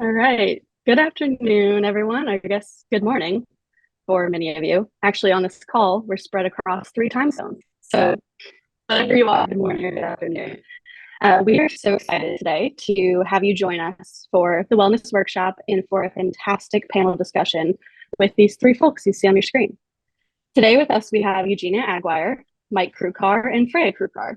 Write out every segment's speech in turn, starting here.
All right. Good afternoon, everyone. I guess good morning for many of you. Actually, on this call, we're spread across three time zones. So, wherever you are, good morning or good afternoon. We are so excited today to have you join us for the Wellness Workshop and for a fantastic panel discussion with these three folks you see on your screen. Today with us, we have Eugenia Aguirre, Mike Krukar, and Fraya Krukar.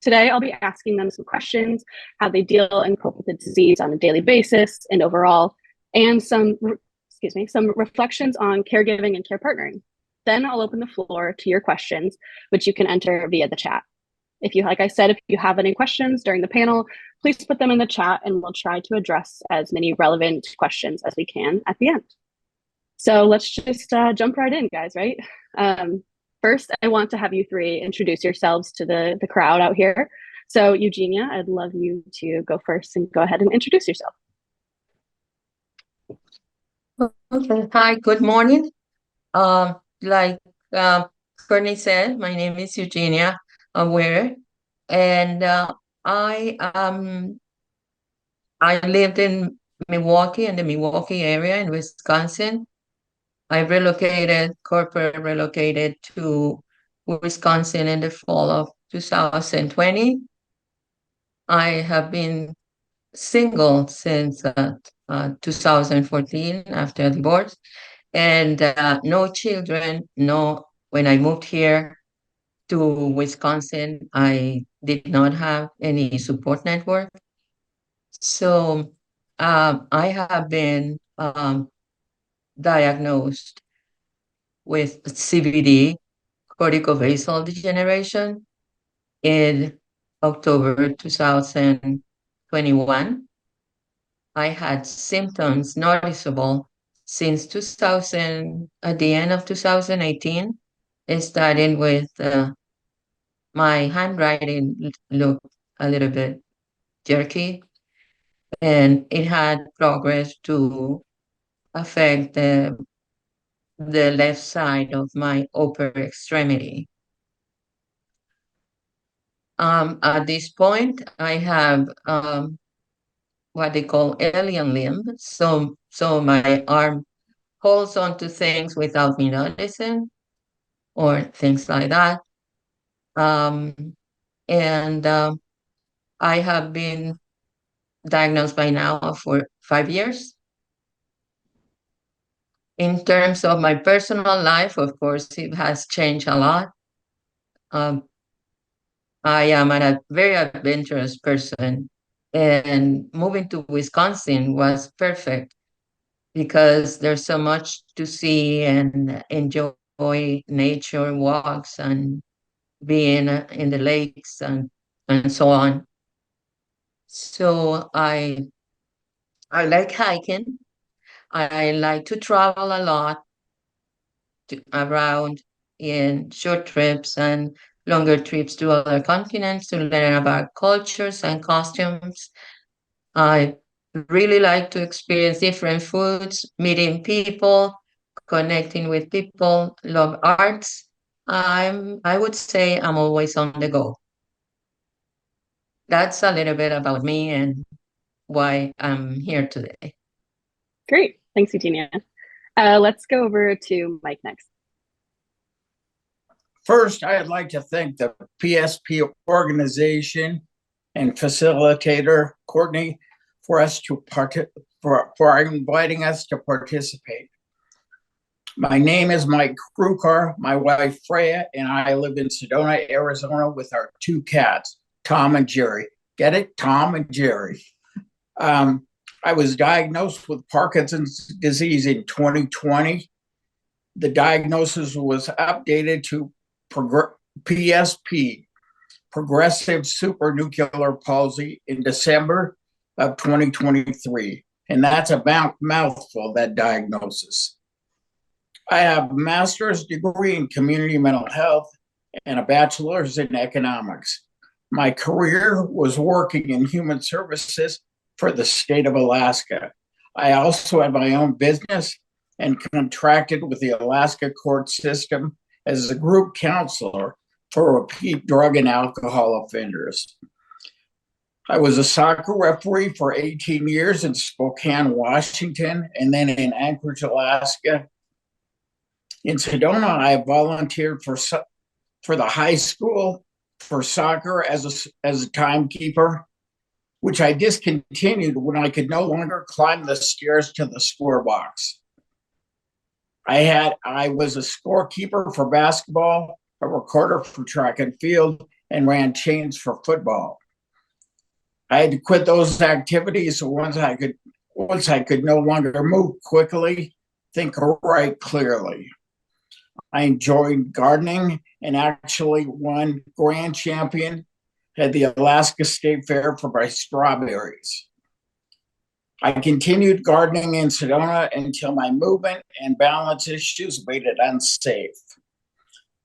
Today, I'll be asking them some questions, how they deal and cope with the disease on a daily basis and overall, and some reflections on caregiving and care partnering. Then I'll open the floor to your questions, which you can enter via the chat. If you have any questions during the panel, please put them in the chat and we'll try to address as many relevant questions as we can at the end. So let's just jump right in, guys, right? First, I want to have you three introduce yourselves to the crowd out here. So Eugenia, I'd love you to go first and go ahead and introduce yourself. Okay. Hi, good morning. Like Courtney said, my name is Eugenia Aguirre, and I lived in Milwaukee, in the Milwaukee area in Wisconsin. Corporate relocated to Wisconsin in the fall of 2020. I have been single since 2014 after a divorce, and no children. No, when I moved here to Wisconsin, I did not have any support network. So I have been diagnosed with CVD, corticobasal degeneration, in October 2021. I had symptoms noticeable since 2000, at the end of 2018, starting with my handwriting looked a little bit jerky, and it had progressed to affect the left side of my upper extremity. At this point, I have what they call alien limb. So my arm holds on to things without me noticing, or things like that. Um, and I have been diagnosed by now for 5 years. In terms of my personal life, of course, it has changed a lot. Um, I am a very adventurous person, and moving to Wisconsin was perfect because there's so much to see and enjoy nature walks and being in the lakes and so on. So I like hiking. I like to travel a lot around in short trips and longer trips to other continents to learn about cultures and costumes. I really like to experience different foods, meeting people, connecting with people, love arts. I would say I'm always on the go. That's a little bit about me and why I'm here today. Great. Thanks, Eugenia. Let's go over to Mike next. First, I'd like to thank the PSP organization and facilitator, Courtney, for inviting us to participate. My name is Mike Krukar. My wife, Fraya, and I live in Sedona, Arizona with our two cats, Tom and Jerry. Get it? Tom and Jerry. I was diagnosed with Parkinson's disease in 2020. The diagnosis was updated to PSP, progressive supranuclear palsy, in December of 2023. And that's a mouthful, that diagnosis. I have a master's degree in community mental health and a bachelor's in economics. My career was working in human services for the state of Alaska. I also had my own business and contracted with the Alaska court system as a group counselor for repeat drug and alcohol offenders. I was a soccer referee for 18 years in Spokane, Washington, and then in Anchorage, Alaska. In Sedona, I volunteered for the high school for soccer as a timekeeper, which I discontinued when I could no longer climb the stairs to the score box. I was a scorekeeper for basketball, a recorder for track and field, and ran chains for football. I had to quit those activities once I could no longer move quickly, think or write clearly. I enjoyed gardening and actually won grand champion at the Alaska State Fair for my strawberries. I continued gardening in Sedona until my movement and balance issues made it unsafe.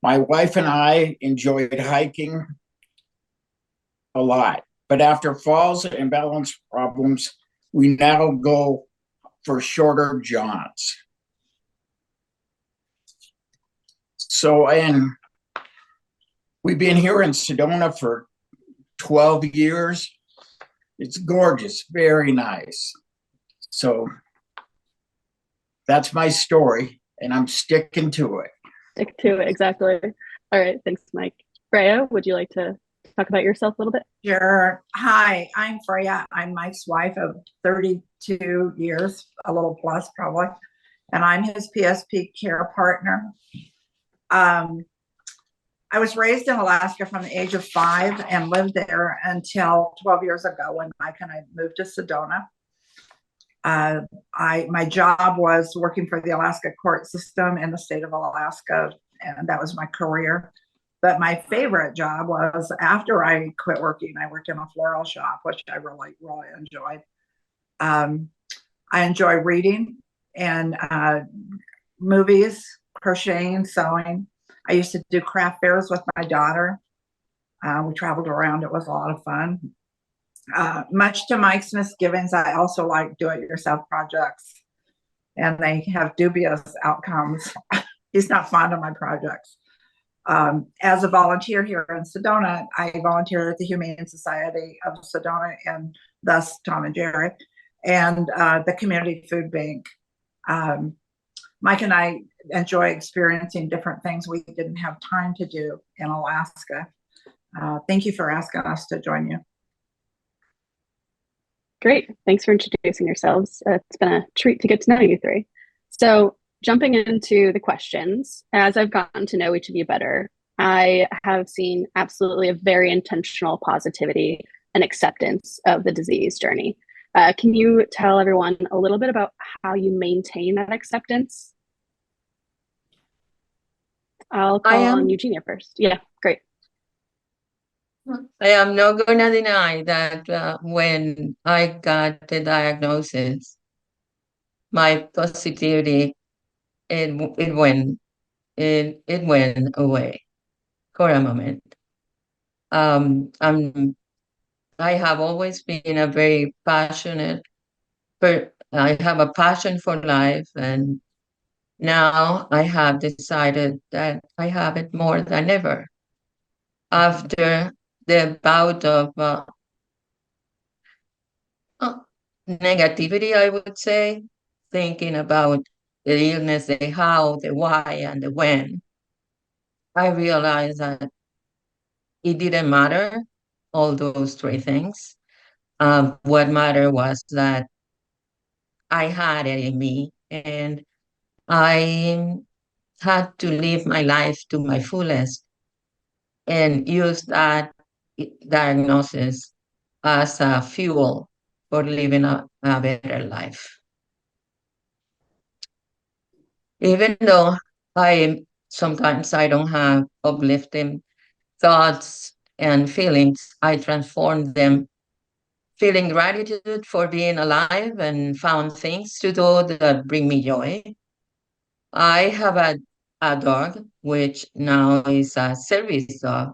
My wife and I enjoyed hiking a lot, but after falls and balance problems, we now go for shorter jaunts. And we've been here in Sedona for 12 years. It's gorgeous, very nice. So that's my story, and I'm sticking to it. Stick to it, exactly. All right, thanks, Mike. Fraya, would you like to talk about yourself a little bit? Sure. Hi, I'm Fraya. I'm Mike's wife of 32 years, a little plus probably, and I'm his PSP care partner. I was raised in Alaska from the age of 5 and lived there until 12 years ago when Mike and I moved to Sedona. My job was working for the Alaska court system in the state of Alaska, and that was my career. But my favorite job was after I quit working, I worked in a floral shop, which I really, really enjoyed. I enjoy reading and movies, crocheting, sewing. I used to do craft fairs with my daughter. We traveled around. It was a lot of fun. Much to Mike's misgivings, I also like do-it-yourself projects, and they have dubious outcomes. He's not fond of my projects. As a volunteer here in Sedona, I volunteered at the Humane Society of Sedona and thus Tom and Jerry, and the Community Food Bank. Mike and I enjoy experiencing different things we didn't have time to do in Alaska. Thank you for asking us to join you. Great. Thanks for introducing yourselves. It's been a treat to get to know you three. So jumping into the questions, as I've gotten to know each of you better, I have seen absolutely a very intentional positivity and acceptance of the disease journey. Can you tell everyone a little bit about how you maintain that acceptance? I'll call on Eugenia first. Yeah, great. I am not going to deny that when I got the diagnosis, my positivity, it went away for a moment. I have always been a very passionate I have a passion for life, and now I have decided that I have it more than ever. After the bout of negativity, I would say, thinking about the illness, the how, the why, and the when, I realized that it didn't matter, all those three things. What mattered was that I had it in me, and I had to live my life to my fullest and use that diagnosis as a fuel for living a better life. Even though sometimes I don't have uplifting thoughts and feelings, I transform them, feeling gratitude for being alive and found things to do that bring me joy. I have a dog, which now is a service dog,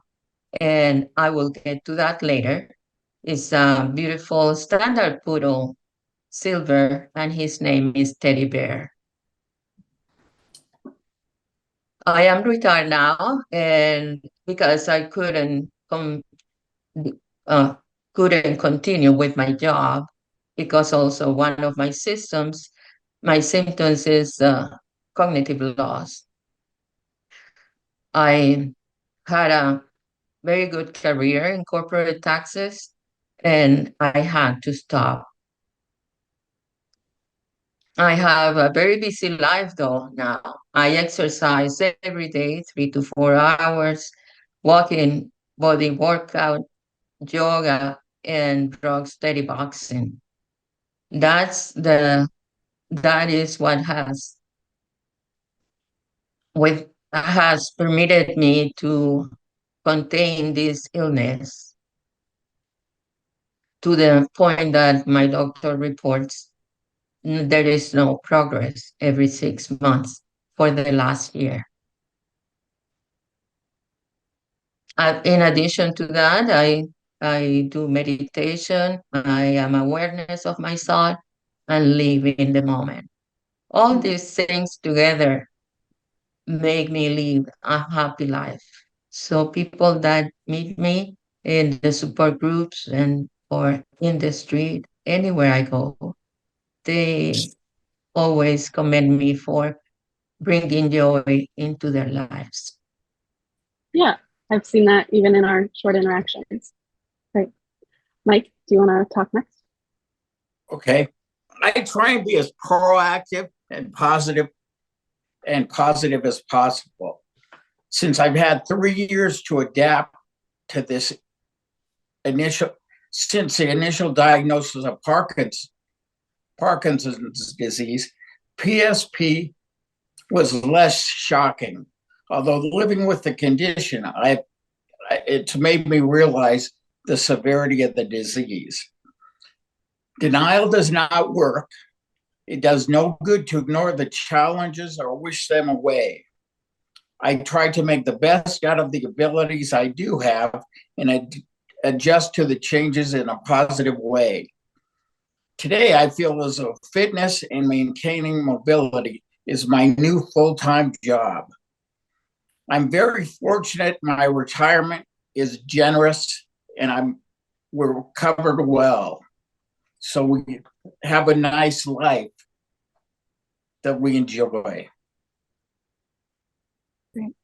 and I will get to that later. It's a beautiful standard poodle, silver, and his name is Teddy Bear. I am retired now, and because I couldn't couldn't continue with my job because also one of my symptoms is cognitive loss. I had a very good career in corporate taxes, and I had to stop. I have a very busy life though now. I exercise every day, 3 to 4 hours, walking, body workout, yoga, and drug steady boxing. That is what has permitted me to contain this illness to the point that my doctor reports there is no progress every 6 months for the last year. In addition to that, I do meditation. I am awareness of my thought and live in the moment. All these things together make me live a happy life. So people that meet me in the support groups and or in the street, anywhere I go, they always commend me for bringing joy into their lives. Yeah, I've seen that even in our short interactions. Great. Mike, do you want to talk next? Okay. I try and be as proactive and positive as possible. Since I've had 3 years to adapt to this since the initial diagnosis of Parkinson's disease, PSP was less shocking. Although living with the condition, it's made me realize the severity of the disease. Denial does not work. It does no good to ignore the challenges or wish them away. I try to make the best out of the abilities I do have and adjust to the changes in a positive way. Today, I feel as though fitness and maintaining mobility is my new full-time job. I'm very fortunate my retirement is generous and we're covered well. So we have a nice life that we enjoy. Great.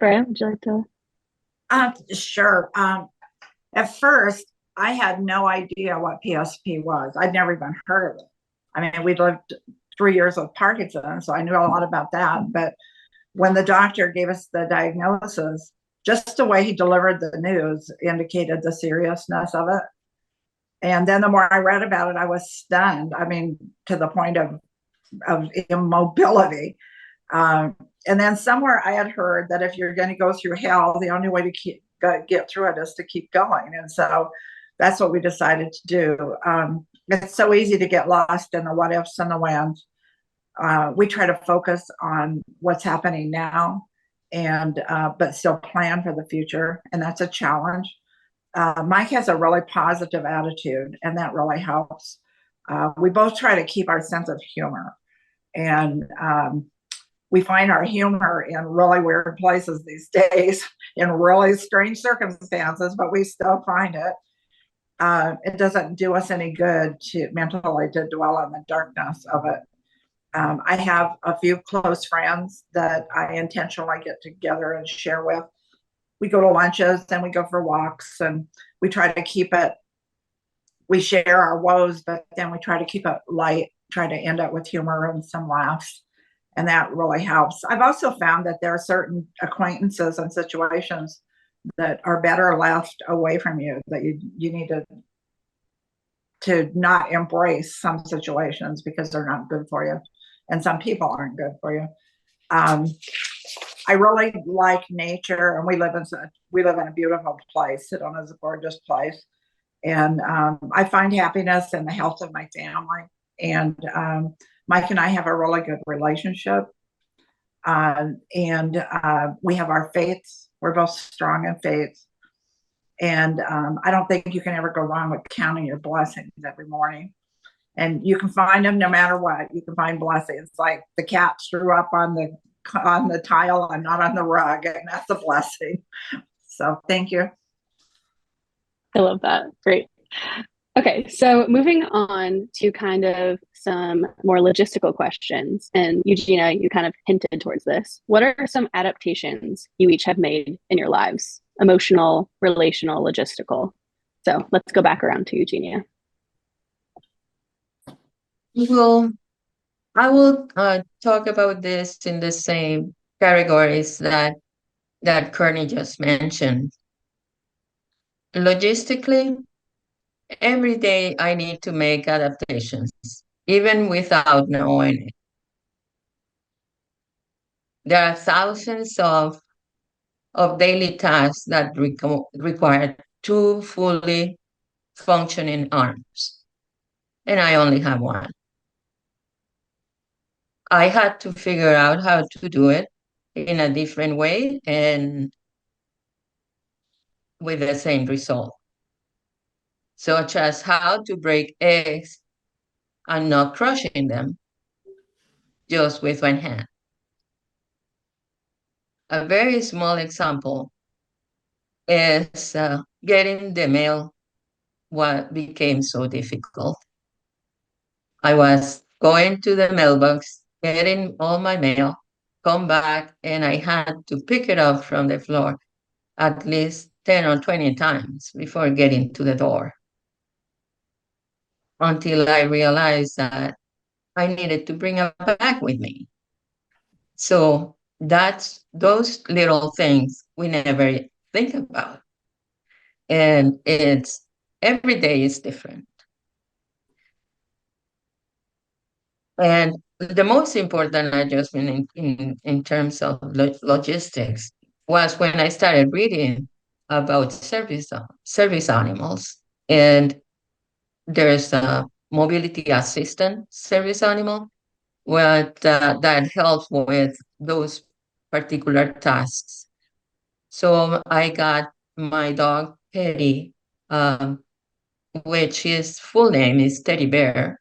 Fraya, would you like to? Sure. At first, I had no idea what PSP was. I'd never even heard of it. I mean, we lived 3 years with Parkinson's, so I knew a lot about that. But when the doctor gave us the diagnosis, just the way he delivered the news indicated the seriousness of it. And then the more I read about it, I was stunned. I mean, to the point of immobility. And then somewhere I had heard that if you're going to go through hell, the only way to get through it is to keep going. And so that's what we decided to do. It's so easy to get lost in the what ifs and the whens. We try to focus on what's happening now, and but still plan for the future, and that's a challenge. Mike has a really positive attitude, and that really helps. We both try to keep our sense of humor, and we find our humor in really weird places these days, in really strange circumstances, but we still find it. It doesn't do us any good mentally to dwell on the darkness of it. I have a few close friends that I intentionally get together and share with. We go to lunches and we go for walks, and we try to keep it, we share our woes, but then we try to keep it light, try to end up with humor and some laughs. And that really helps. I've also found that there are certain acquaintances and situations that are better left away from you, that you need to not embrace some situations because they're not good for you. And some people aren't good for you. I really like nature, and we live in a beautiful place. Sedona is a gorgeous place, and I find happiness in the health of my family. And Mike and I have a really good relationship, and we have our faiths. We're both strong in faith, and I don't think you can ever go wrong with counting your blessings every morning. And you can find them no matter what. You can find blessings, like the cat threw up on the tile and not on the rug, and that's a blessing. So thank you. I love that. Great. Okay, so moving on to kind of some more logistical questions. And Eugenia, you kind of hinted towards this. What are some adaptations you each have made in your lives? Emotional, relational, logistical. So let's go back around to Eugenia. Well, I will talk about this in the same categories that Courtney just mentioned. Logistically, every day I need to make adaptations, even without knowing it. There are thousands of daily tasks that require two fully functioning arms, and I only have one. I had to figure out how to do it in a different way and with the same result, such as how to break eggs and not crushing them just with one hand. A very small example is getting the mail what became so difficult. I was going to the mailbox, getting all my mail, come back, and I had to pick it up from the floor at least 10 or 20 times before getting to the door until I realized that I needed to bring a bag with me. So that's those little things we never think about. And it's every day is different. And the most important adjustment in terms of logistics was when I started reading about service animals. And there's a mobility assistant service animal that helps with those particular tasks. So I got my dog Teddy, which his full name is Teddy Bear,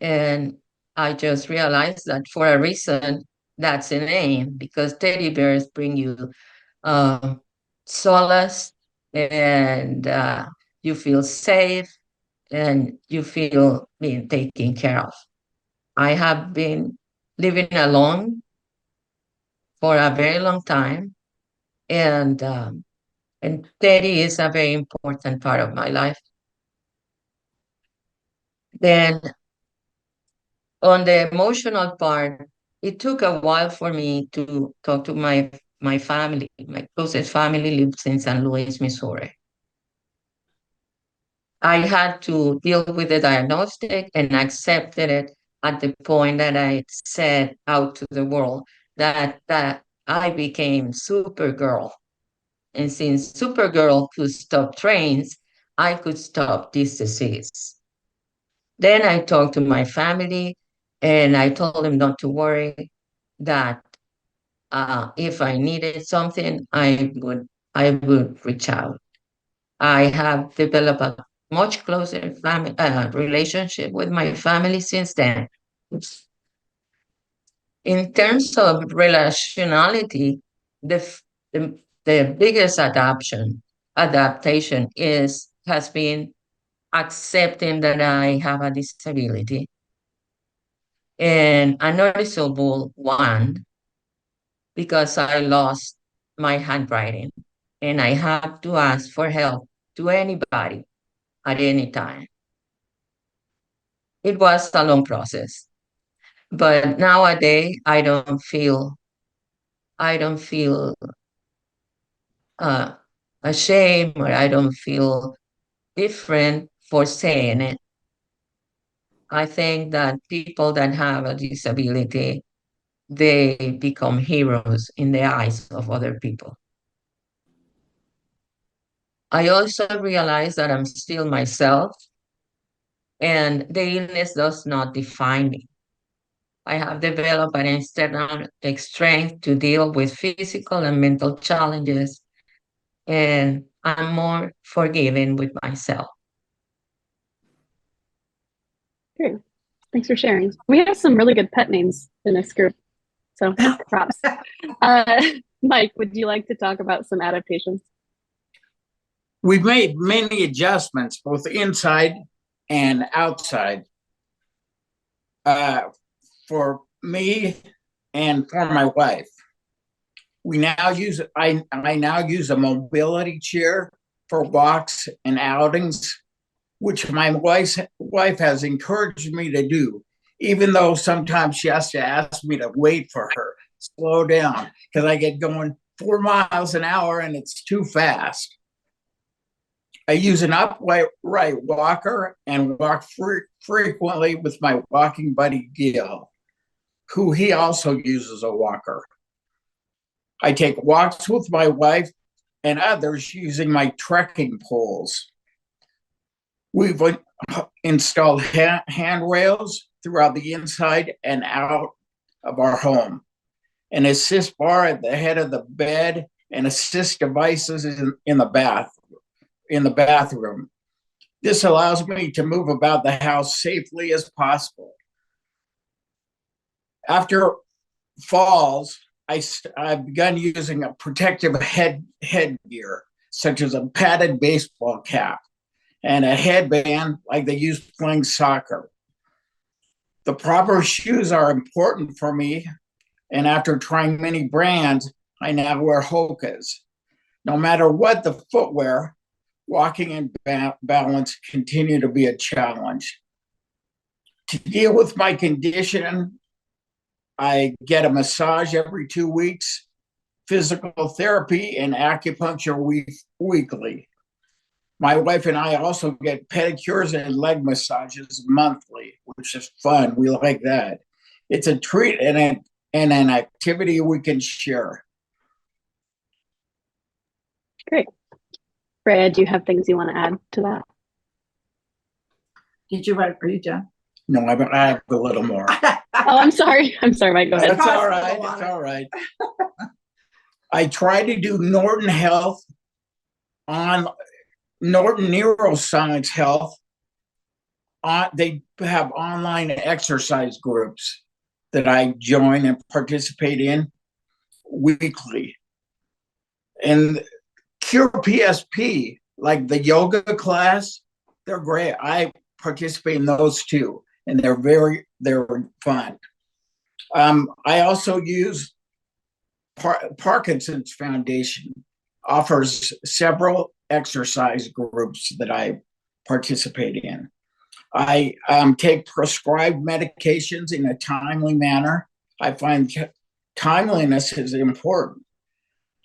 and I just realized that for a reason that's a name because teddy bears bring you uh, solace and you feel safe and you feel being taken care of. I have been living alone for a very long time, and Teddy is a very important part of my life. Then on the emotional part, it took a while for me to talk to my family. My closest family lives in St. Louis, Missouri. I had to deal with the diagnostic and accepted it at the point that I said out to the world that I became Supergirl. And since Supergirl could stop trains, I could stop this disease. Then I talked to my family and I told them not to worry, that if I needed something, I would reach out. I have developed a much closer family relationship with my family since then. In terms of relationality, the f- the biggest adaptation has been accepting that I have a disability, and a noticeable one because I lost my handwriting and I have to ask for help to anybody at any time. It was a long process, but nowadays I don't feel uh, ashamed, or I don't feel different for saying it. I think that people that have a disability, they become heroes in the eyes of other people. I also realize that I'm still myself and the illness does not define me. I have developed an internal strength to deal with physical and mental challenges, and I'm more forgiving with myself. Great. Thanks for sharing. We have some really good pet names in this group. So props. Mike, would you like to talk about some adaptations? We've made many adjustments, both inside and outside, for me and for my wife. I now use a mobility chair for walks and outings, which my wife has encouraged me to do, even though sometimes she has to ask me to wait for her, slow down, because I get going 4 miles an hour and it's too fast. I use an upright walker and walk frequently with my walking buddy Gil, who he also uses a walker. I take walks with my wife and others using my trekking poles. We've installed handrails throughout the inside and out of our home, an assist bar at the head of the bed, and assist devices in the bathroom. This allows me to move about the house safely as possible. After falls, I've begun using a protective headgear, such as a padded baseball cap and a headband like they use playing soccer. The proper shoes are important for me, and after trying many brands, I now wear Hokas. No matter what the footwear, walking and balance continue to be a challenge. To deal with my condition, I get a massage every 2 weeks, physical therapy, and acupuncture weekly. My wife and I also get pedicures and leg massages monthly, which is fun. We like that. It's a treat and an activity we can share. Great. Fraya, do you have things you want to add to that? Did you write? Are you done? No, I have a little more. Oh, I'm sorry. I'm sorry, Mike. Go ahead. That's all right. It's all right. I try to do Norton Health on Norton Neuroscience Health. They have online exercise groups that I join and participate in weekly. And CurePSP, like the yoga class, they're great. I participate in those too, and they're fun. I also use Parkinson's Foundation offers several exercise groups that I participate in. I take prescribed medications in a timely manner. I find timeliness is important.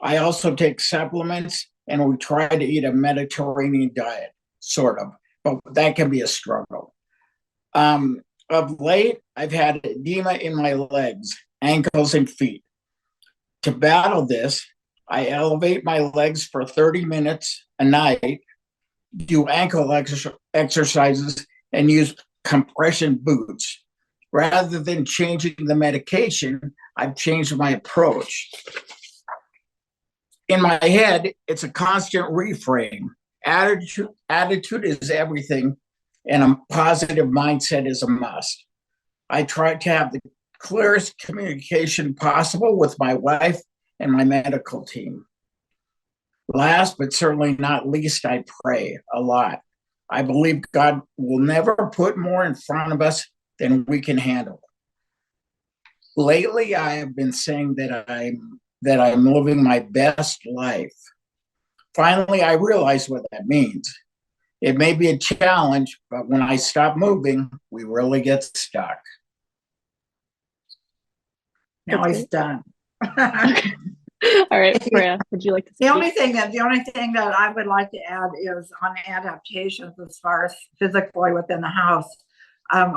I also take supplements, and we try to eat a Mediterranean diet, sort of, but that can be a struggle. Of late, I've had edema in my legs, ankles, and feet. To battle this, I elevate my legs for 30 minutes a night, do ankle exercises, and use compression boots. Rather than changing the medication, I've changed my approach. In my head, it's a constant reframe. Attitude is everything, and a positive mindset is a must. I try to have the clearest communication possible with my wife and my medical team. Last but certainly not least, I pray a lot. I believe God will never put more in front of us than we can handle. Lately, I have been saying that I'm living my best life. Finally, I realize what that means. It may be a challenge, but when I stop moving, we really get stuck. Now he's done. All right, Fraya, would you like to speak? The only thing that I would like to add is on adaptations as far as physically within the house.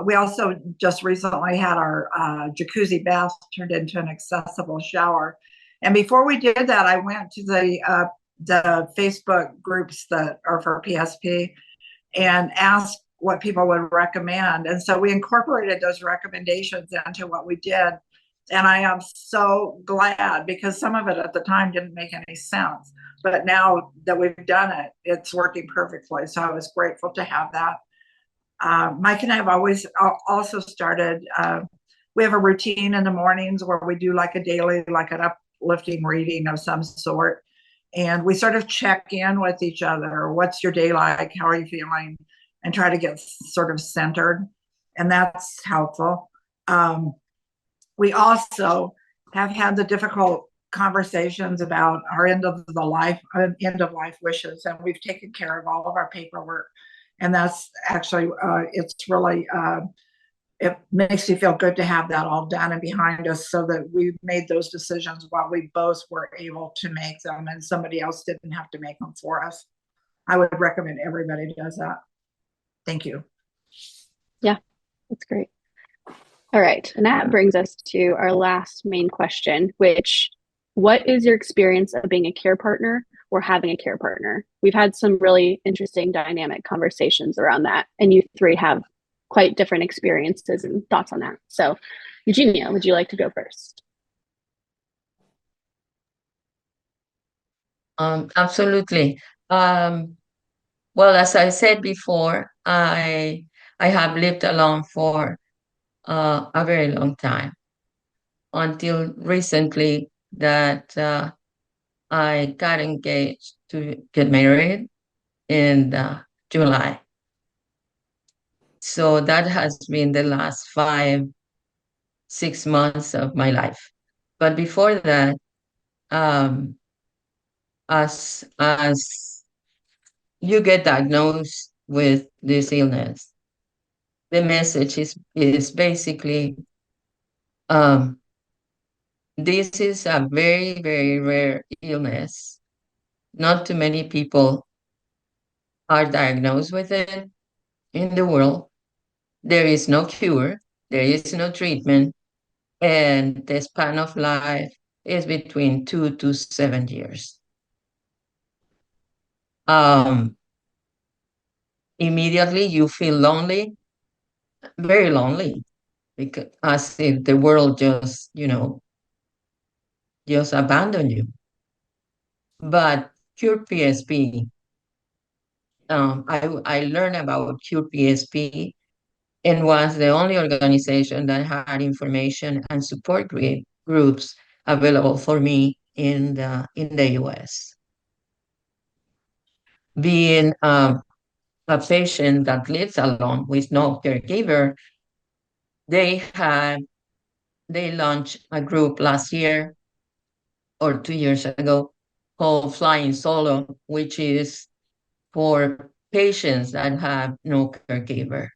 We also just recently had our jacuzzi bath turned into an accessible shower. And before we did that, I went to the Facebook groups that are for PSP and asked what people would recommend. And so we incorporated those recommendations into what we did. And I am so glad, because some of it at the time didn't make any sense. But now that we've done it, it's working perfectly. So I was grateful to have that. Mike and I have always also started, we have a routine in the mornings where we do like a daily, like an uplifting reading of some sort. And we sort of check in with each other. What's your day like? How are you feeling? And try to get sort of centered. And that's helpful. We also have had the difficult conversations about our end of life wishes, and we've taken care of all of our paperwork. And that's actually, it's really, it makes me feel good to have that all done and behind us, so that we made those decisions while we both were able to make them, and somebody else didn't have to make them for us. I would recommend everybody does that. Thank you. Yeah, that's great. All right, and that brings us to our last main question, which, what is your experience of being a care partner or having a care partner? We've had some really interesting dynamic conversations around that, and you three have quite different experiences and thoughts on that. So, Eugenia, would you like to go first? Absolutely. Well, as I said before, I have lived alone for a very long time, until recently that I got engaged to get married in July. So that has been the last 6 months of my life. But before that, um, as you get diagnosed with this illness, the message is basically, um, this is a very, very rare illness. Not too many people are diagnosed with it in the world. There is no cure, there is no treatment, and the span of life is between 2 to 7 years. Um, Immediately you feel lonely, very lonely, because as if the world just abandoned you. But CurePSP, I learned about CurePSP, and was the only organization that had information and support groups available for me in the US. Being a patient that lives alone with no caregiver, they had they launched a group last year or 2 years ago called Flying Solo, which is for patients that have no caregiver.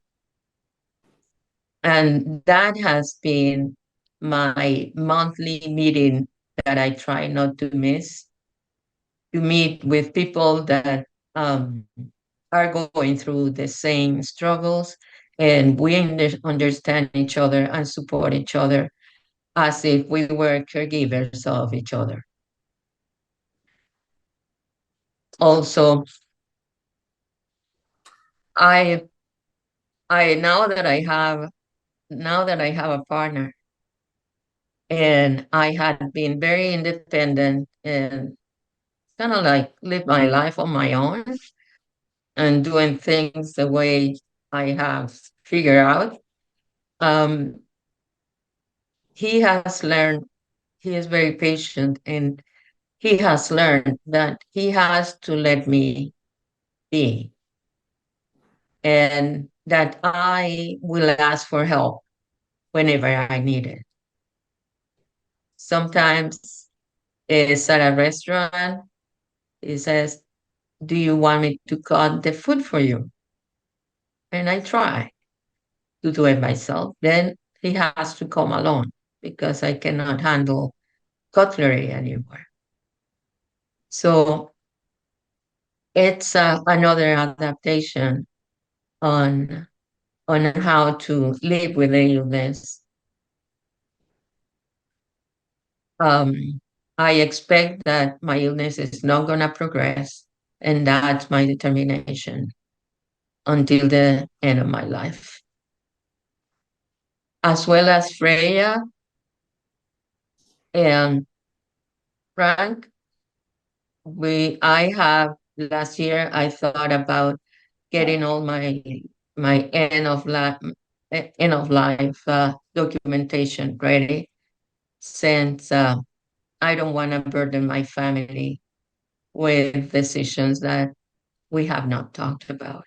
And that has been my monthly meeting that I try not to miss, to meet with people that are going through the same struggles, and we understand each other and support each other as if we were caregivers of each other. Also, I I now that I have a partner, and I had been very independent and kind of like live my life on my own and doing things the way I have figured out. Um, he has learned, he is very patient, and he has learned that he has to let me be, and that I will ask for help whenever I need it. Sometimes it's at a restaurant, he says, "Do you want me to cut the food for you?" And I try to do it myself. Then he has to come along because I cannot handle cutlery anymore. So it's another adaptation on how to live with illness. I expect that my illness is not going to progress, and that's my determination until the end of my life. As well as Freya and Frank, I have last year I thought about getting all my end of life documentation ready, since I don't want to burden my family with decisions that we have not talked about.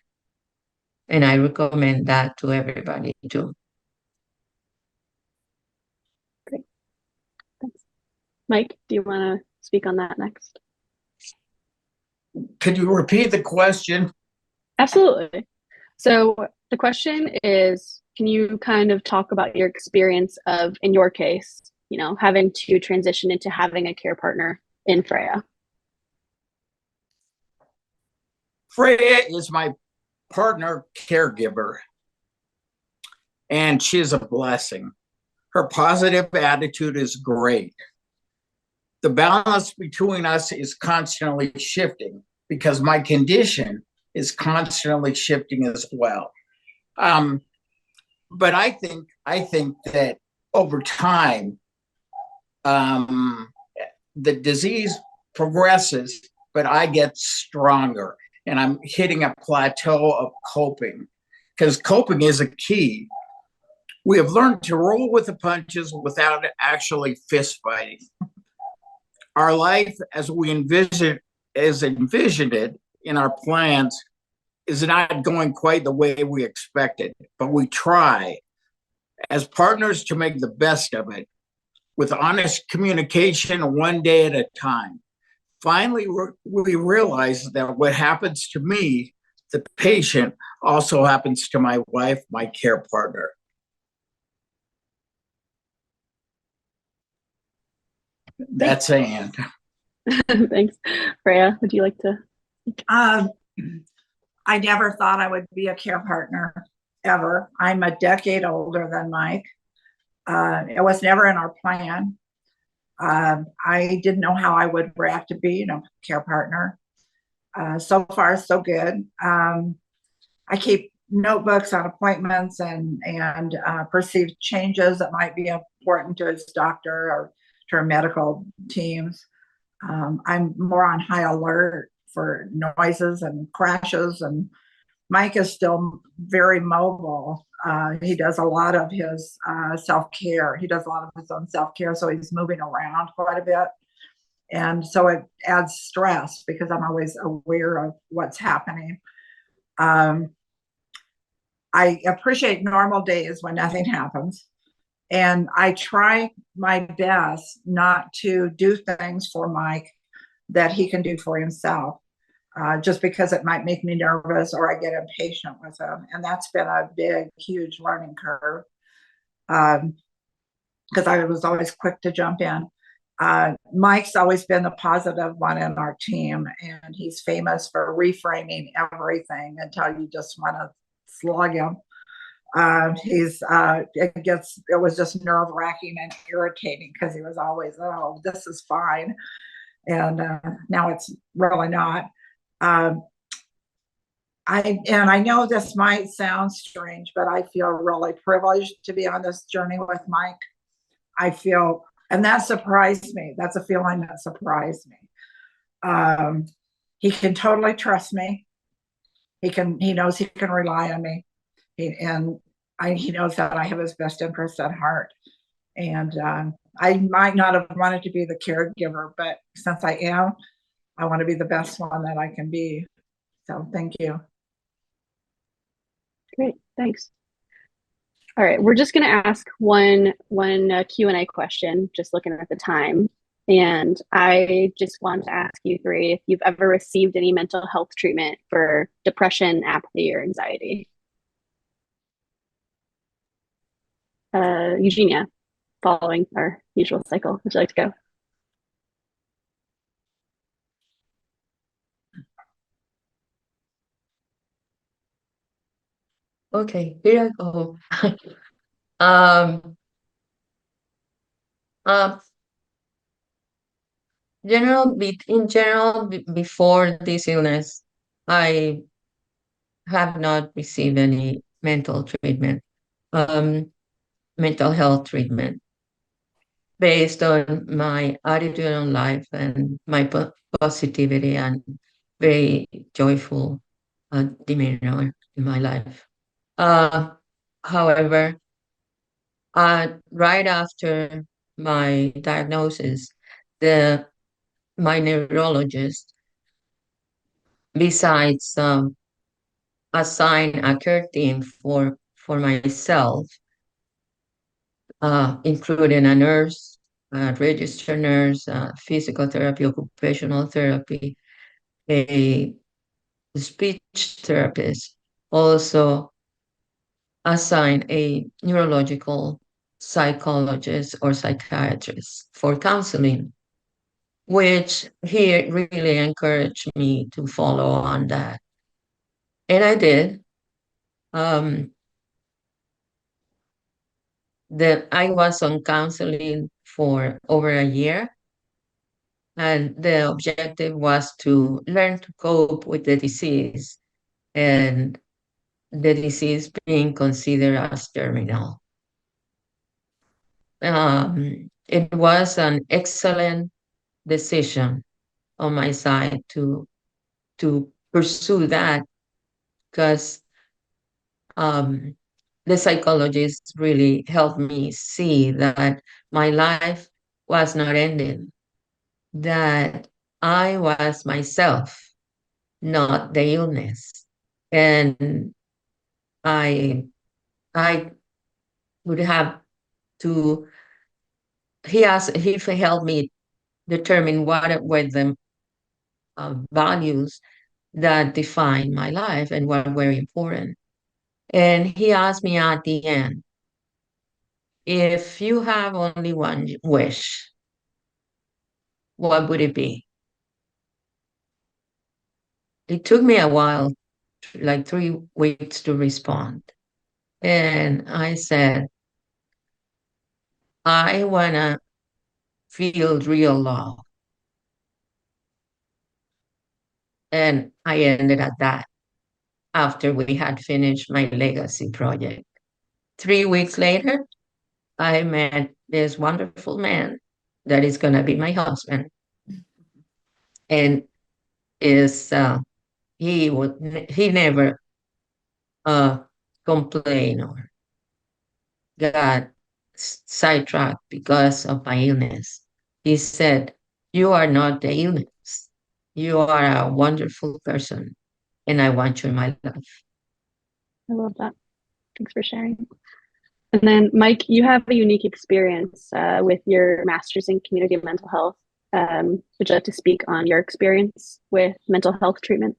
And I recommend that to everybody too. Great. Thanks. Mike, do you want to speak on that next? Could you repeat the question? Absolutely. So the question is, can you kind of talk about your experience of, in your case, having to transition into having a care partner in Fraya? Freya is my partner caregiver, and she is a blessing. Her positive attitude is great. The balance between us is constantly shifting because my condition is constantly shifting as well. But I think that over time, the disease progresses, but I get stronger, and I'm hitting a plateau of coping, because coping is a key. We have learned to roll with the punches without actually fist fighting. Our life, as we envisioned it in our plans, is not going quite the way we expected, but we try as partners to make the best of it with honest communication, one day at a time. Finally, we realize that what happens to me, the patient, also happens to my wife, my care partner. That's Anne. Thanks. Freya, would you like to? I never thought I would be a care partner ever. I'm a decade older than Mike. It was never in our plan. I didn't know how I would react to being a care partner. So far, so good. I keep notebooks on appointments and perceived changes that might be important to his doctor or to our medical teams. I'm more on high alert for noises and crashes, and Mike is still very mobile. He does a lot of his self-care. He does a lot of his own self-care, so he's moving around quite a bit. And so it adds stress because I'm always aware of what's happening. I appreciate normal days when nothing happens. And I try my best not to do things for Mike that he can do for himself, just because it might make me nervous or I get impatient with him. And that's been a big, huge learning curve, because I was always quick to jump in. Mike's always been the positive one in our team, and he's famous for reframing everything until you just want to slug him. It was just nerve-wracking and irritating because he was always, oh, this is fine. And now it's really not. I know this might sound strange, but I feel really privileged to be on this journey with Mike. And that surprised me. That's a feeling that surprised me. He can totally trust me. He knows he can rely on me. He knows that I have his best interest at heart. And I might not have wanted to be the caregiver, but since I am, I want to be the best one that I can be. So thank you. Great, thanks. All right, we're just going to ask one Q&A question, just looking at the time. And I just want to ask you three if you've ever received any mental health treatment for depression, apathy, or anxiety. Eugenia, following our usual cycle, would you like to go? Okay, here I go. um, um, in general, before this illness, I have not received any mental treatment, mental health treatment, based on my attitude on life and my positivity and very joyful demeanor in my life. However, right after my diagnosis, my neurologist besides assign a care team for myself, including a nurse, a registered nurse, physical therapy, occupational therapy, a speech therapist, also assign a neurological psychologist or psychiatrist for counseling, which he really encouraged me to follow on that. And I did. Um, I was on counseling for over a year, and the objective was to learn to cope with the disease and the disease being considered as terminal. It was an excellent decision on my side to pursue that because um, the psychologist really helped me see that my life was not ending, that I was myself, not the illness. And I I would have to he helped me determine what were the values that define my life and what were important. And he asked me at the end, if you have only one wish, what would it be? It took me a while, like 3 weeks to respond. And I said, I want to feel real love. And I ended at that after we had finished my legacy project. 3 weeks later, I met this wonderful man that is going to be my husband. And is he never uh, complained or got sidetracked because of my illness. He said, "You are not the illness. You are a wonderful person, and I want you in my life." I love that. Thanks for sharing. And then, Mike, you have a unique experience with your master's in community mental health. Would you like to speak on your experience with mental health treatment?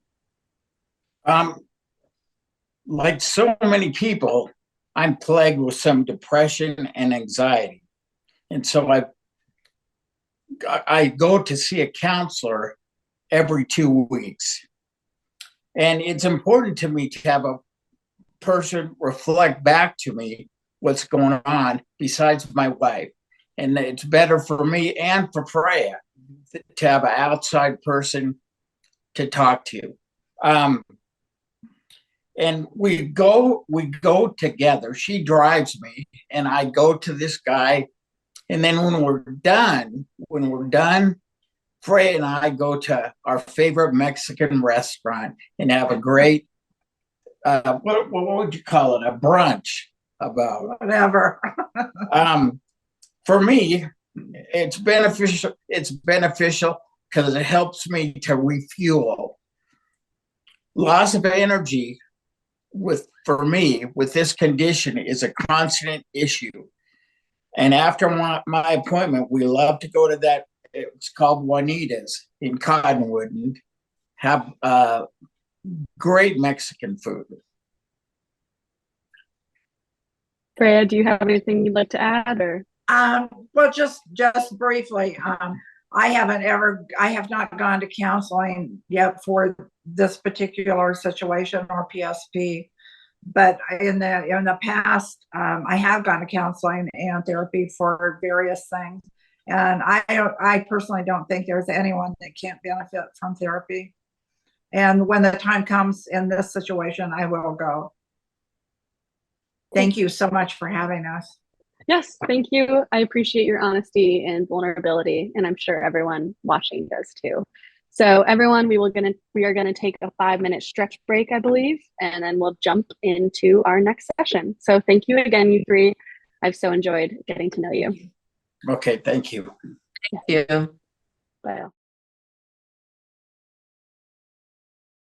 Like so many people, I'm plagued with some depression and anxiety. And so I go to see a counselor every 2 weeks. And it's important to me to have a person reflect back to me what's going on besides my wife. And it's better for me and for Fraya to have an outside person to talk to. And we go together. She drives me, and I go to this guy. And then when we're done, Frey and I go to our favorite Mexican restaurant and have a great, what would you call it? A brunch about Whatever. For me, it's beneficial. It's beneficial because it helps me to refuel. Loss of energy for me with this condition is a constant issue. And after my appointment, we love to go to that. It's called Juanita's in Cottonwood and have great Mexican food. Freya, do you have anything you'd like to add, or? Well, just briefly, I have not gone to counseling yet for this particular situation or PSP, but in the past, I have gone to counseling and therapy for various things. And I personally don't think there's anyone that can't benefit from therapy. And when the time comes in this situation, I will go. Thank you so much for having us. Yes, thank you. I appreciate your honesty and vulnerability, and I'm sure everyone watching does too. So everyone, we are gonna take a 5-minute stretch break, I believe, and then we'll jump into our next session. So thank you again, you three. I've so enjoyed getting to know you. Okay, thank you. Thank you. Bye.